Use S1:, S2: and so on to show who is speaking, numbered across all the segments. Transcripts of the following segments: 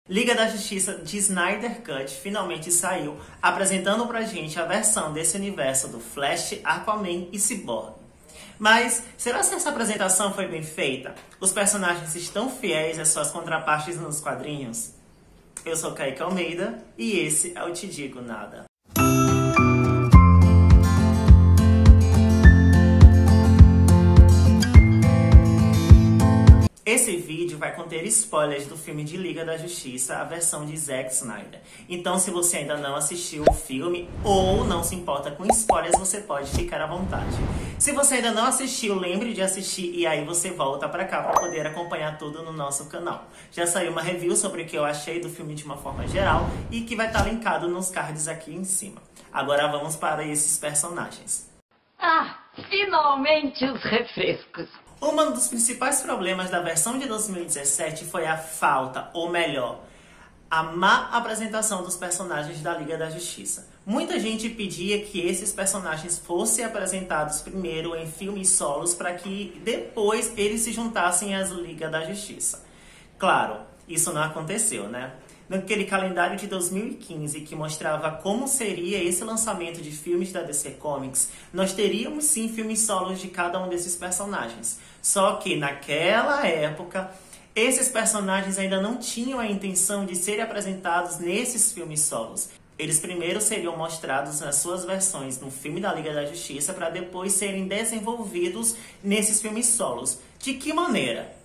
S1: Liga da Justiça de Snyder Cut finalmente saiu, apresentando pra gente a versão desse universo do Flash, Aquaman e Cyborg. Mas será que essa apresentação foi bem feita? Os personagens estão fiéis às suas contrapartes nos quadrinhos? Eu sou Kaique Almeida e esse é o Te Digo Nada. Esse vídeo vai conter spoilers do filme de Liga da Justiça, a versão de Zack Snyder. Então, se você ainda não assistiu o filme ou não se importa com spoilers, você pode ficar à vontade. Se você ainda não assistiu, lembre de assistir e aí você volta pra cá para poder acompanhar tudo no nosso canal. Já saiu uma review sobre o que eu achei do filme de uma forma geral e que vai estar linkado nos cards aqui em cima. Agora vamos para esses personagens.
S2: Ah, finalmente os refrescos!
S1: Um dos principais problemas da versão de 2017 foi a falta, ou melhor, a má apresentação dos personagens da Liga da Justiça. Muita gente pedia que esses personagens fossem apresentados primeiro em filmes solos para que depois eles se juntassem às Liga da Justiça. Claro, isso não aconteceu, né? Naquele calendário de 2015 que mostrava como seria esse lançamento de filmes da DC Comics, nós teríamos sim filmes solos de cada um desses personagens. Só que naquela época, esses personagens ainda não tinham a intenção de serem apresentados nesses filmes solos. Eles primeiro seriam mostrados nas suas versões no filme da Liga da Justiça para depois serem desenvolvidos nesses filmes solos. De que maneira?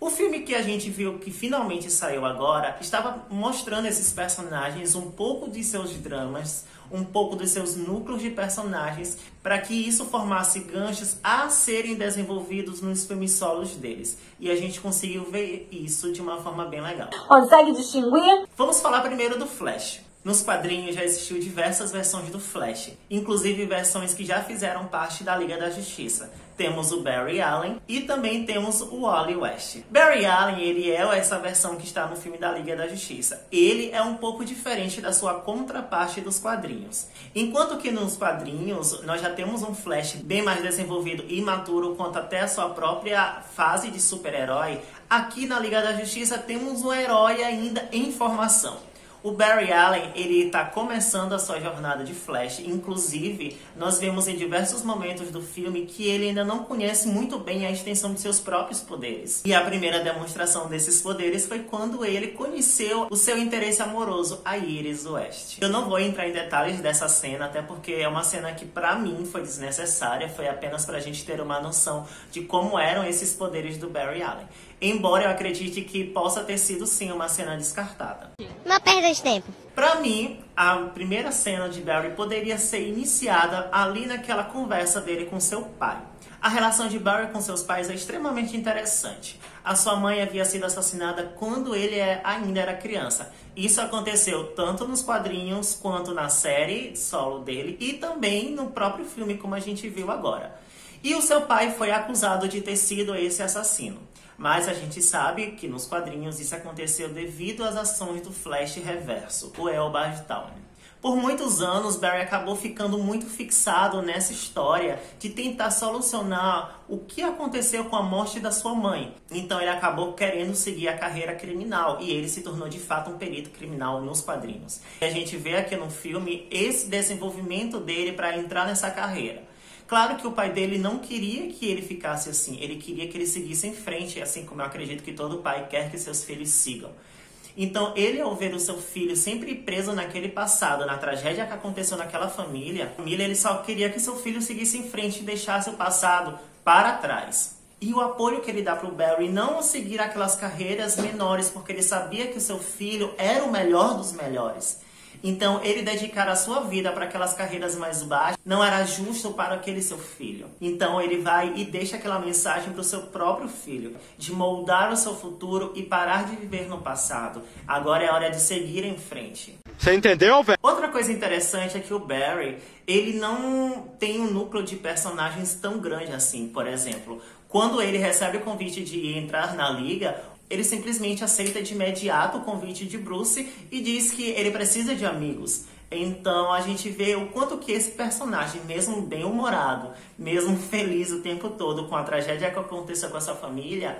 S1: O filme que a gente viu que finalmente saiu agora estava mostrando esses personagens, um pouco de seus dramas, um pouco dos seus núcleos de personagens, para que isso formasse ganchos a serem desenvolvidos nos filmes solos deles. E a gente conseguiu ver isso de uma forma bem legal.
S3: Consegue distinguir?
S1: Vamos falar primeiro do Flash. Nos quadrinhos já existiu diversas versões do Flash, inclusive versões que já fizeram parte da Liga da Justiça. Temos o Barry Allen e também temos o Wally West. Barry Allen, ele é essa versão que está no filme da Liga da Justiça. Ele é um pouco diferente da sua contraparte dos quadrinhos. Enquanto que nos quadrinhos nós já temos um Flash bem mais desenvolvido e maturo quanto até a sua própria fase de super-herói, aqui na Liga da Justiça temos um herói ainda em formação. O Barry Allen, ele está começando a sua jornada de Flash. Inclusive, nós vemos em diversos momentos do filme que ele ainda não conhece muito bem a extensão de seus próprios poderes. E a primeira demonstração desses poderes foi quando ele conheceu o seu interesse amoroso, a Iris West. Eu não vou entrar em detalhes dessa cena, até porque é uma cena que pra mim foi desnecessária. Foi apenas pra gente ter uma noção de como eram esses poderes do Barry Allen. Embora eu acredite que possa ter sido sim uma cena descartada.
S4: Uma perda de tempo.
S1: Pra mim, a primeira cena de Barry poderia ser iniciada ali naquela conversa dele com seu pai. A relação de Barry com seus pais é extremamente interessante. A sua mãe havia sido assassinada quando ele ainda era criança. Isso aconteceu tanto nos quadrinhos quanto na série solo dele e também no próprio filme, como a gente viu agora. E o seu pai foi acusado de ter sido esse assassino. Mas a gente sabe que nos quadrinhos isso aconteceu devido às ações do Flash Reverso, o Eobard Thawne. Por muitos anos, Barry acabou ficando muito fixado nessa história de tentar solucionar o que aconteceu com a morte da sua mãe. Então ele acabou querendo seguir a carreira criminal e ele se tornou de fato um perito criminal nos quadrinhos. E a gente vê aqui no filme esse desenvolvimento dele para entrar nessa carreira. Claro que o pai dele não queria que ele ficasse assim, ele queria que ele seguisse em frente, assim como eu acredito que todo pai quer que seus filhos sigam. Então, ele ao ver o seu filho sempre preso naquele passado, na tragédia que aconteceu naquela família, ele só queria que seu filho seguisse em frente e deixasse o passado para trás. E o apoio que ele dá para o Barry não seguir aquelas carreiras menores, porque ele sabia que o seu filho era o melhor dos melhores. Então, ele dedicar a sua vida para aquelas carreiras mais baixas não era justo para aquele seu filho. Então, ele vai e deixa aquela mensagem para o seu próprio filho, de moldar o seu futuro e parar de viver no passado. Agora é hora de seguir em frente.
S5: Você entendeu, velho?
S1: Outra coisa interessante é que o Barry, ele não tem um núcleo de personagens tão grande assim. Por exemplo, quando ele recebe o convite de entrar na Liga, ele simplesmente aceita de imediato o convite de Bruce e diz que ele precisa de amigos. Então a gente vê o quanto que esse personagem, mesmo bem-humorado, mesmo feliz o tempo todo com a tragédia que aconteceu com essa família,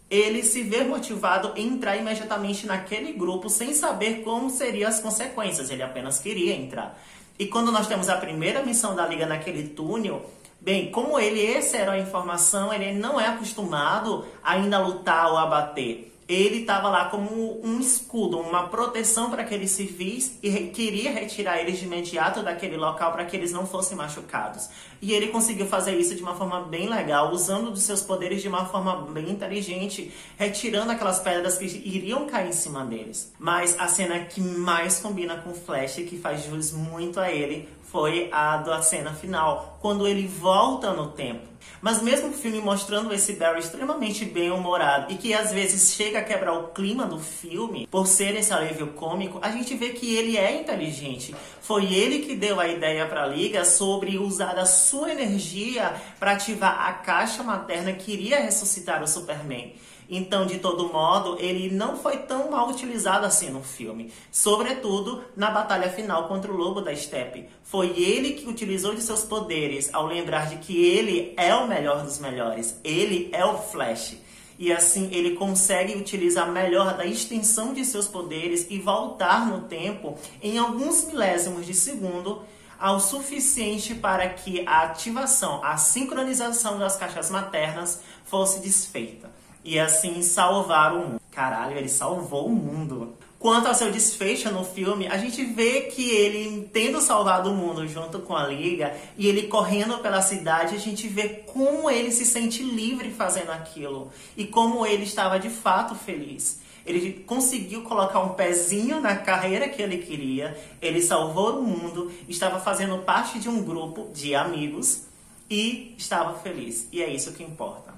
S1: ele se vê motivado em entrar imediatamente naquele grupo sem saber como seriam as consequências. Ele apenas queria entrar. E quando nós temos a primeira missão da Liga naquele túnel, bem, como esse herói em formação, ele não é acostumado ainda a lutar ou a bater. Ele estava lá como um escudo, uma proteção para aqueles civis e queria retirar eles de imediato daquele local para que eles não fossem machucados. E ele conseguiu fazer isso de uma forma bem legal, usando dos seus poderes de uma forma bem inteligente, retirando aquelas pedras que iriam cair em cima deles. Mas a cena que mais combina com o Flash, que faz jus muito a ele, foi a da cena final, quando ele volta no tempo. Mas mesmo o filme mostrando esse Barry extremamente bem-humorado e que às vezes chega a quebrar o clima do filme, por ser esse alívio cômico, a gente vê que ele é inteligente. Foi ele que deu a ideia para a Liga sobre usar a sua energia para ativar a caixa materna que iria ressuscitar o Superman. Então, de todo modo, ele não foi tão mal utilizado assim no filme. Sobretudo, na batalha final contra o Lobo da Steppe. Foi ele que utilizou de seus poderes ao lembrar de que ele é o melhor dos melhores. Ele é o Flash. E assim, ele consegue utilizar melhor da extensão de seus poderes e voltar no tempo em alguns milésimos de segundo, ao suficiente para que a ativação, a sincronização das caixas maternas fosse desfeita. E assim salvar o mundo. Caralho, ele salvou o mundo. Quanto ao seu desfecho no filme, a gente vê que ele tendo salvado o mundo junto com a Liga e ele correndo pela cidade, a gente vê como ele se sente livre fazendo aquilo e como ele estava de fato feliz. Ele conseguiu colocar um pezinho na carreira que ele queria, ele salvou o mundo, estava fazendo parte de um grupo de amigos e estava feliz. E é isso que importa.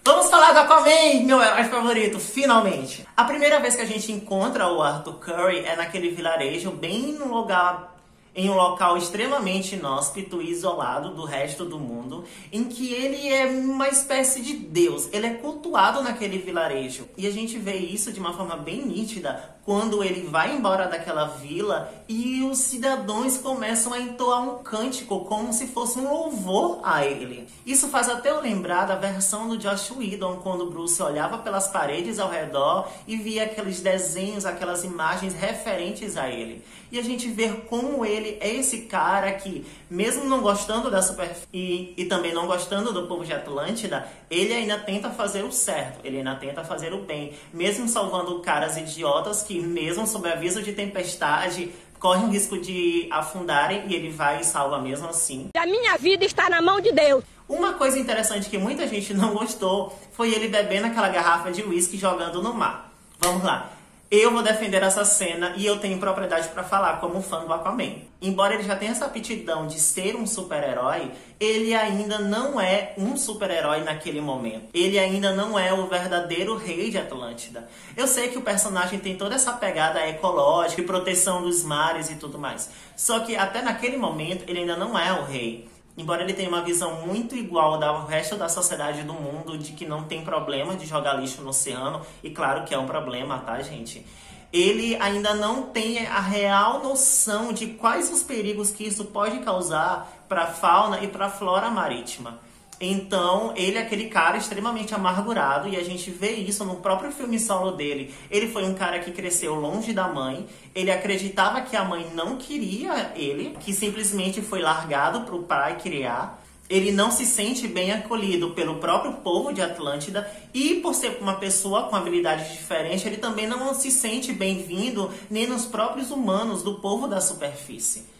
S1: Vamos falar do Aquaman, meu herói favorito, finalmente! A primeira vez que a gente encontra o Arthur Curry é naquele vilarejo, bem no lugar, em um local extremamente inóspito e isolado do resto do mundo, em que ele é uma espécie de deus, ele é cultuado naquele vilarejo. E a gente vê isso de uma forma bem nítida quando ele vai embora daquela vila e os cidadãos começam a entoar um cântico como se fosse um louvor a ele. Isso faz até eu lembrar da versão do Joss Whedon, quando Bruce olhava pelas paredes ao redor e via aqueles desenhos, aquelas imagens referentes a ele. E a gente vê como ele é esse cara que, mesmo não gostando da superfície e também não gostando do povo de Atlântida, ele ainda tenta fazer o certo, ele ainda tenta fazer o bem, mesmo salvando caras idiotas que, mesmo sob aviso de tempestade, correm o risco de afundarem e ele vai e salva mesmo assim.
S3: A minha vida está na mão de Deus.
S1: Uma coisa interessante que muita gente não gostou foi ele bebendo aquela garrafa de uísque jogando no mar. Vamos lá. Eu vou defender essa cena e eu tenho propriedade para falar como fã do Aquaman. Embora ele já tenha essa aptidão de ser um super-herói, ele ainda não é um super-herói naquele momento. Ele ainda não é o verdadeiro rei de Atlântida. Eu sei que o personagem tem toda essa pegada ecológica e proteção dos mares e tudo mais. Só que até naquele momento ele ainda não é o rei. Embora ele tenha uma visão muito igual ao resto da sociedade do mundo, de que não tem problema de jogar lixo no oceano, e claro que é um problema, tá, gente? Ele ainda não tem a real noção de quais os perigos que isso pode causar para a fauna e para a flora marítima. Então, ele é aquele cara extremamente amargurado, e a gente vê isso no próprio filme solo dele. Ele foi um cara que cresceu longe da mãe, ele acreditava que a mãe não queria ele, que simplesmente foi largado para o pai criar. Ele não se sente bem acolhido pelo próprio povo de Atlântida, e por ser uma pessoa com habilidades diferentes, ele também não se sente bem-vindo nem nos próprios humanos do povo da superfície.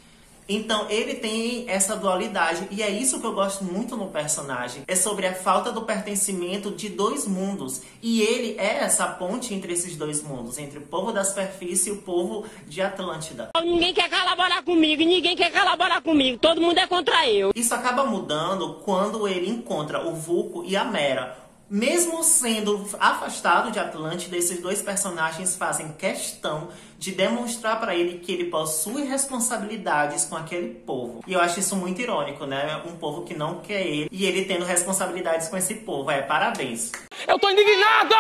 S1: Então, ele tem essa dualidade, e é isso que eu gosto muito no personagem. É sobre a falta do pertencimento de dois mundos. E ele é essa ponte entre esses dois mundos, entre o povo da superfície e o povo de Atlântida.
S3: Ninguém quer colaborar comigo, ninguém quer colaborar comigo, todo mundo é contra eu.
S1: Isso acaba mudando quando ele encontra o Vulko e a Mera. Mesmo sendo afastado de Atlântida, esses dois personagens fazem questão de demonstrar para ele que ele possui responsabilidades com aquele povo. E eu acho isso muito irônico, né? Um povo que não quer ele e ele tendo responsabilidades com esse povo. Parabéns!
S4: Eu tô indignado!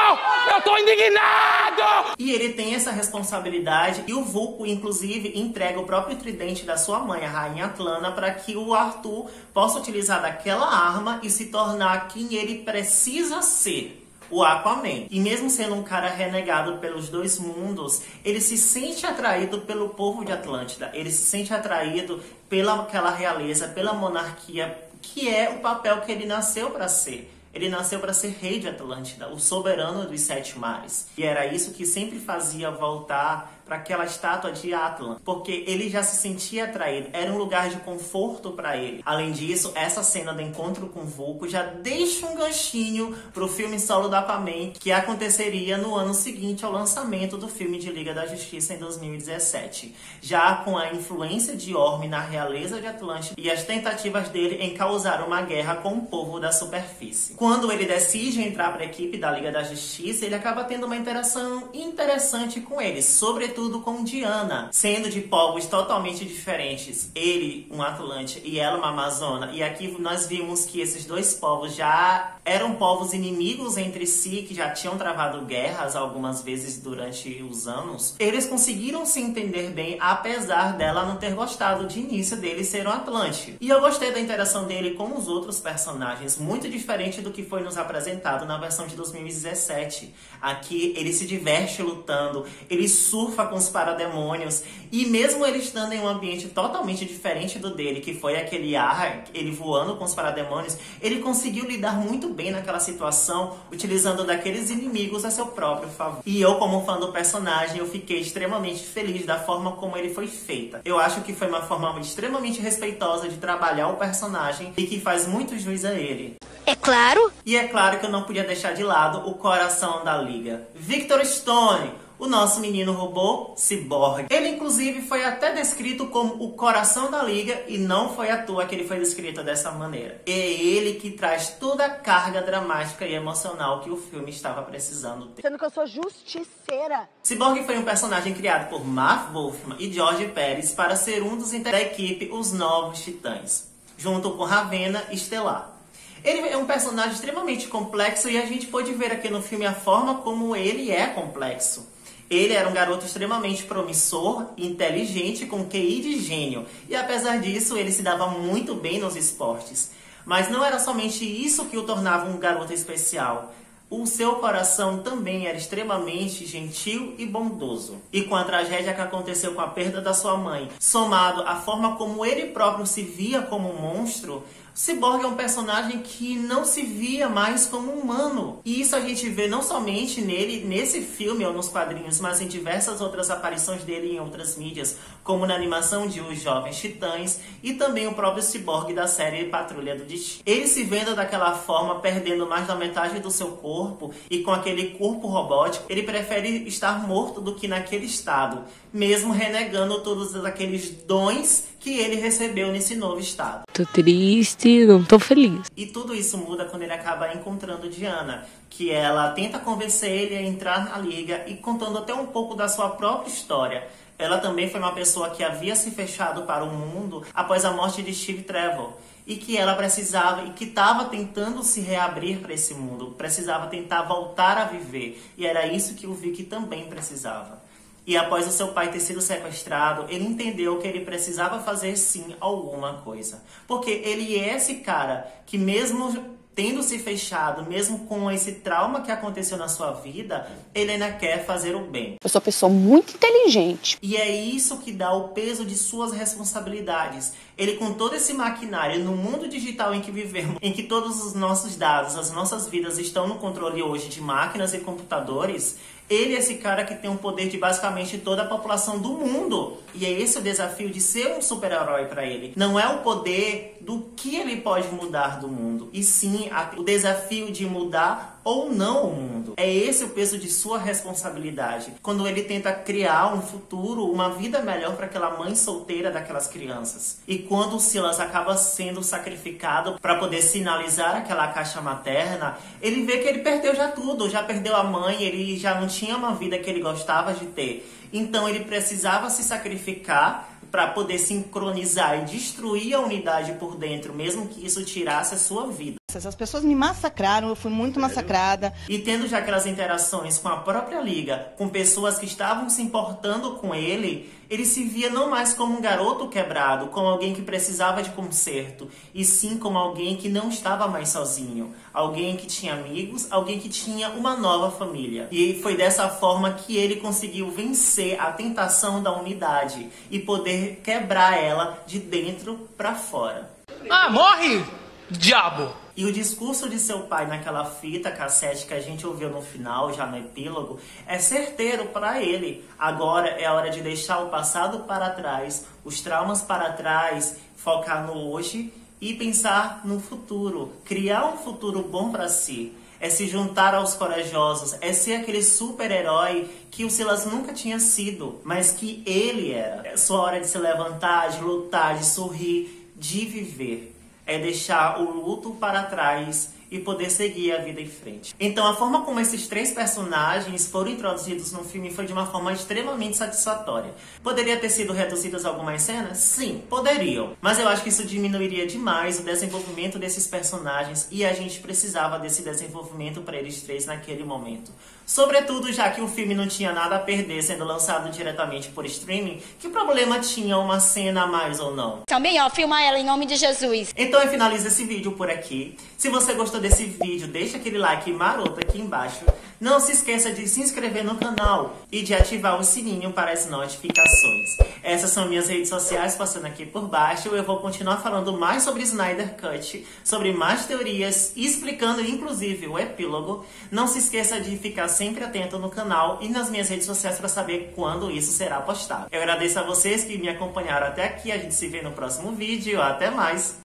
S4: Eu tô indignado!
S1: E ele tem essa responsabilidade, e o Vulko, inclusive, entrega o próprio tridente da sua mãe, a Rainha Atlana, para que o Arthur possa utilizar daquela arma e se tornar quem ele precisa ser. o Aquaman. E mesmo sendo um cara renegado pelos dois mundos, ele se sente atraído pelo povo de Atlântida. Ele se sente atraído pela aquela realeza, pela monarquia, que é o papel que ele nasceu para ser. Ele nasceu para ser rei de Atlântida, o soberano dos 7 mares. E era isso que sempre fazia voltar para aquela estátua de Atlan, porque ele já se sentia atraído, era um lugar de conforto para ele. Além disso, essa cena do encontro com Vulko já deixa um ganchinho pro filme solo do Aquaman, que aconteceria no ano seguinte ao lançamento do filme de Liga da Justiça em 2017, já com a influência de Orm na realeza de Atlântida e as tentativas dele em causar uma guerra com o povo da superfície. Quando ele decide entrar para a equipe da Liga da Justiça, ele acaba tendo uma interação interessante com eles, sobretudo com Diana, sendo de povos totalmente diferentes. Ele, um Atlante, e ela, uma Amazona. E aqui nós vimos que esses dois povos já eram povos inimigos entre si, que já tinham travado guerras algumas vezes durante os anos. Eles conseguiram se entender bem, apesar dela não ter gostado de início dele ser um Atlante. E eu gostei da interação dele com os outros personagens, muito diferente do que foi nos apresentado na versão de 2017. Aqui ele se diverte lutando, ele surfa com os parademônios, e mesmo ele estando em um ambiente totalmente diferente do dele, que foi aquele ar, ele voando com os parademônios, ele conseguiu lidar muito bem naquela situação, utilizando daqueles inimigos a seu próprio favor. E eu, como fã do personagem, eu fiquei extremamente feliz da forma como ele foi feita. Eu acho que foi uma forma extremamente respeitosa de trabalhar o personagem e que faz muito jus a ele.
S5: É claro.
S1: E é claro que eu não podia deixar de lado o coração da Liga. Victor Stone, o nosso menino robô Cyborg. Ele, inclusive, foi até descrito como o coração da Liga, e não foi à toa que ele foi descrito dessa maneira. É ele que traz toda a carga dramática e emocional que o filme estava precisando ter.
S5: Sendo que eu sou justiceira.
S1: Cyborg foi um personagem criado por Marv Wolfman e George Pérez para ser um dos integrantes da equipe Os Novos Titãs, junto com Ravenna e Stellar. Ele é um personagem extremamente complexo e a gente pode ver aqui no filme a forma como ele é complexo. Ele era um garoto extremamente promissor, inteligente, com QI de gênio. E apesar disso, ele se dava muito bem nos esportes. Mas não era somente isso que o tornava um garoto especial. O seu coração também era extremamente gentil e bondoso. E com a tragédia que aconteceu com a perda da sua mãe, somado à forma como ele próprio se via como um monstro, Cyborg é um personagem que não se via mais como humano. E isso a gente vê não somente nele, nesse filme ou nos quadrinhos, mas em diversas outras aparições dele em outras mídias, como na animação de Os Jovens Titãs e também o próprio Cyborg da série Patrulha do Destino. Ele se vendo daquela forma, perdendo mais da metade do seu corpo e com aquele corpo robótico, ele prefere estar morto do que naquele estado, mesmo renegando todos aqueles dons que ele recebeu nesse novo estado.
S6: Tô triste, não tô feliz.
S1: E tudo isso muda quando ele acaba encontrando Diana, que ela tenta convencer ele a entrar na Liga e contando até um pouco da sua própria história. Ela também foi uma pessoa que havia se fechado para o mundo após a morte de Steve Trevor, e que ela precisava e que estava tentando se reabrir para esse mundo, precisava tentar voltar a viver, e era isso que o Vic também precisava. E após o seu pai ter sido sequestrado, ele entendeu que ele precisava fazer sim alguma coisa. Porque ele é esse cara que, mesmo tendo se fechado, mesmo com esse trauma que aconteceu na sua vida, ele ainda quer fazer o bem.
S6: Eu sou uma pessoa muito inteligente.
S1: E é isso que dá o peso de suas responsabilidades. Ele, com todo esse maquinário, no mundo digital em que vivemos, em que todos os nossos dados, as nossas vidas estão no controle hoje de máquinas e computadores, ele é esse cara que tem o poder de basicamente toda a população do mundo. E é esse o desafio de ser um super-herói para ele. Não é o poder do que ele pode mudar do mundo, e sim o desafio de mudar ou não o mundo. É esse o peso de sua responsabilidade. Quando ele tenta criar um futuro, uma vida melhor para aquela mãe solteira daquelas crianças. E quando o Silas acaba sendo sacrificado para poder sinalizar aquela caixa materna, ele vê que ele perdeu já tudo. Já perdeu a mãe, ele já não tinha uma vida que ele gostava de ter. Então ele precisava se sacrificar para poder sincronizar e destruir a unidade por dentro, mesmo que isso tirasse a sua vida.
S7: As pessoas me massacraram, eu fui muito massacrada.
S1: E tendo já aquelas interações com a própria liga, com pessoas que estavam se importando com ele se via não mais como um garoto quebrado, como alguém que precisava de conserto, e sim como alguém que não estava mais sozinho. Alguém que tinha amigos, alguém que tinha uma nova família. E foi dessa forma que ele conseguiu vencer a tentação da unidade e poder quebrar ela de dentro para fora.
S4: Ah, morre, diabo!
S1: E o discurso de seu pai naquela fita cassete que a gente ouviu no final, já no epílogo, é certeiro para ele. Agora é hora de deixar o passado para trás, os traumas para trás, focar no hoje e pensar no futuro. Criar um futuro bom para si. É se juntar aos corajosos, é ser aquele super-herói que o Silas nunca tinha sido, mas que ele era. É sua hora de se levantar, de lutar, de sorrir, de viver. É deixar o luto para trás e poder seguir a vida em frente. Então, a forma como esses três personagens foram introduzidos no filme foi de uma forma extremamente satisfatória. Poderia ter sido reduzidas algumas cenas? Sim, poderiam. Mas eu acho que isso diminuiria demais o desenvolvimento desses personagens e a gente precisava desse desenvolvimento para eles três naquele momento. Sobretudo, já que o filme não tinha nada a perder sendo lançado diretamente por streaming, que problema tinha uma cena a mais ou não?
S5: Também, ó, filma ela em nome de Jesus.
S1: Então eu finalizo esse vídeo por aqui. Se você gostou desse vídeo, deixa aquele like maroto aqui embaixo. Não se esqueça de se inscrever no canal e de ativar o sininho para as notificações. Essas são minhas redes sociais passando aqui por baixo. Eu vou continuar falando mais sobre Snyder Cut, sobre mais teorias, explicando inclusive o epílogo. Não se esqueça de ficar sempre atento no canal e nas minhas redes sociais para saber quando isso será postado. Eu agradeço a vocês que me acompanharam até aqui. A gente se vê no próximo vídeo. Até mais!